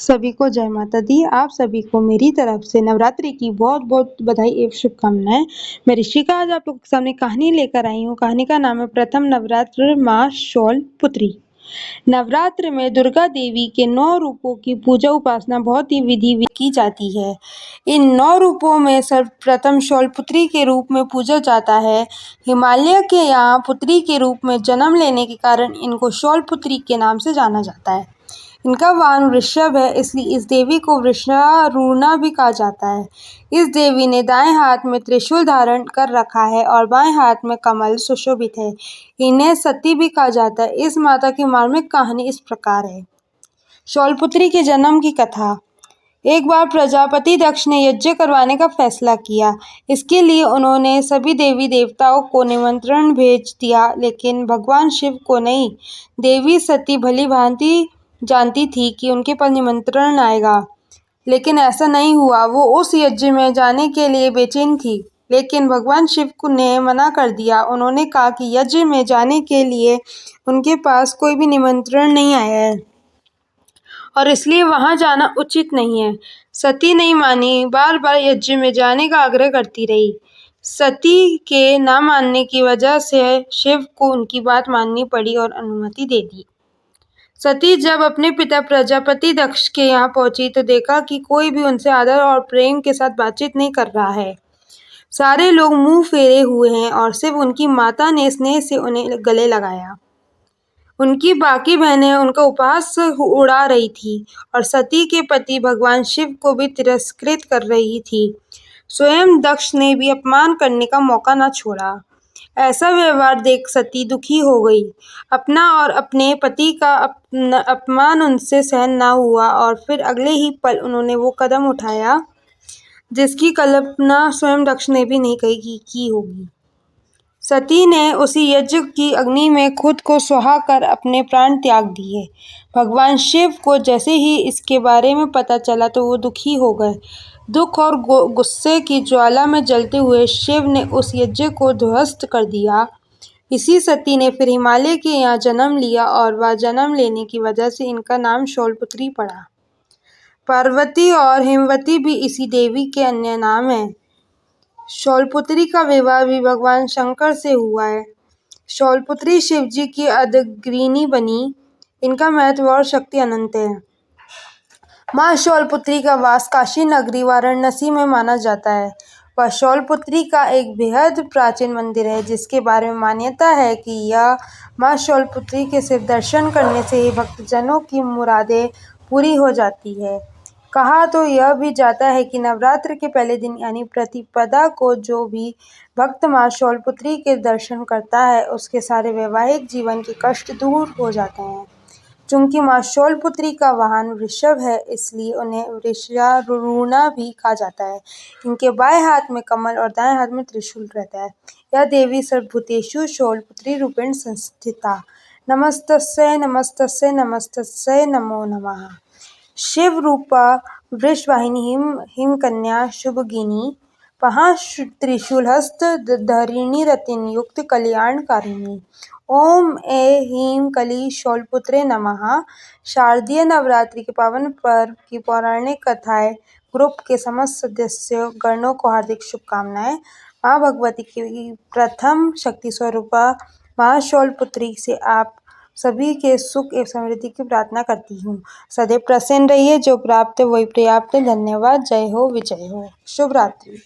सभी को जय माता दी। आप सभी को मेरी तरफ से नवरात्रि की बहुत बहुत बधाई एवं शुभकामनाएं। मैं ऋषिका आज आप लोगों के सामने कहानी लेकर आई हूँ। कहानी का नाम है प्रथम नवरात्र माँ शौलपुत्री। नवरात्र में दुर्गा देवी के 9 रूपों की पूजा उपासना बहुत ही विधि की जाती है। इन 9 रूपों में सर्वप्रथम शौलपुत्री के रूप में पूजा जाता है। हिमालय के यहाँ पुत्री के रूप में जन्म लेने के कारण इनको शौलपुत्री के नाम से जाना जाता है। इनका वाहन वृषभ है, इसलिए इस देवी को वृषारूढ़ा भी कहा जाता है। इस देवी ने दाएं हाथ में त्रिशूल धारण कर रखा है और बाएं हाथ में कमल सुशोभित है। इन्हें सती भी कहा जाता है। इस माता की मार्मिक कहानी इस प्रकार है। शौलपुत्री के जन्म की कथा। एक बार प्रजापति दक्ष ने यज्ञ करवाने का फैसला किया। इसके लिए उन्होंने सभी देवी देवताओं को निमंत्रण भेज दिया, लेकिन भगवान शिव को नहीं। देवी सती भली भांति जानती थी कि उनके पास निमंत्रण आएगा, लेकिन ऐसा नहीं हुआ। वो उस यज्ञ में जाने के लिए बेचैन थी, लेकिन भगवान शिव ने मना कर दिया। उन्होंने कहा कि यज्ञ में जाने के लिए उनके पास कोई भी निमंत्रण नहीं आया है और इसलिए वहां जाना उचित नहीं है। सती नहीं मानी, बार बार यज्ञ में जाने का आग्रह करती रही। सती के न मानने की वजह से शिव को उनकी बात माननी पड़ी और अनुमति दे दी। सती जब अपने पिता प्रजापति दक्ष के यहाँ पहुंची तो देखा कि कोई भी उनसे आदर और प्रेम के साथ बातचीत नहीं कर रहा है। सारे लोग मुंह फेरे हुए हैं और सिर्फ उनकी माता ने स्नेह से उन्हें गले लगाया। उनकी बाकी बहनें उनका उपहास उड़ा रही थी और सती के पति भगवान शिव को भी तिरस्कृत कर रही थी। स्वयं दक्ष ने भी अपमान करने का मौका न छोड़ा। ऐसा व्यवहार देख सती दुखी हो गई। अपना और अपने पति का अपमान उनसे सहन न हुआ और फिर अगले ही पल उन्होंने वो कदम उठाया जिसकी कल्पना स्वयं दक्ष ने भी नहीं की होगी। सती ने उसी यज्ञ की अग्नि में खुद को सुहा कर अपने प्राण त्याग दिए। भगवान शिव को जैसे ही इसके बारे में पता चला तो वो दुखी हो गए। दुख और गुस्से की ज्वाला में जलते हुए शिव ने उस यज्ञ को ध्वस्त कर दिया। इसी सती ने फिर हिमालय के यहाँ जन्म लिया और वह जन्म लेने की वजह से इनका नाम शौलपुत्री पड़ा। पार्वती और हिमवती भी इसी देवी के अन्य नाम हैं। शौलपुत्री का विवाह भी भगवान शंकर से हुआ है। शौलपुत्री शिवजी की अर्धांगिनी बनी। इनका महत्व और शक्ति अनंत है। माँ शौलपुत्री का वास काशी नगरी वाराणसी में माना जाता है। वह शौलपुत्री का एक बेहद प्राचीन मंदिर है, जिसके बारे में मान्यता है कि यह माँ शौलपुत्री के सिर्फ दर्शन करने से ही भक्तजनों की मुरादें पूरी हो जाती है। कहा तो यह भी जाता है कि नवरात्र के पहले दिन यानी प्रतिपदा को जो भी भक्त माँ शौलपुत्री के दर्शन करता है, उसके सारे वैवाहिक जीवन के कष्ट दूर हो जाते हैं। चूंकि माँ शौलपुत्री का वाहन वृषभ है, इसलिए उन्हें वृषारूढ़ा भी कहा जाता है। इनके बाएं हाथ में कमल और दाएं हाथ में त्रिशूल रहता है। यह देवी सर्वभूतेषु शौलपुत्री रूपेण संस्थिता। नमस्तस्यै नमस्तस्यै नमस्तस्यै नमो नमः। शिव रूपा वृषवाहिनी हिमकन्या शुभगिनी त्रिशूलहस्त धरिणी रतिन युक्त कल्याणकारिणी। ओम ह्रीं कली शौलपुत्रे नमः। शारदीय नवरात्रि के पावन पर्व की पौराणिक कथाएं ग्रुप के समस्त सदस्यों गणों को हार्दिक शुभकामनाएं। माँ भगवती की प्रथम शक्ति स्वरूपा माँ शौलपुत्री से आप सभी के सुख एवं समृद्धि की प्रार्थना करती हूँ। सदैव प्रसन्न रहिए। जो प्राप्त है वही पर्याप्त है। धन्यवाद। जय हो, विजय हो। शुभ रात्रि।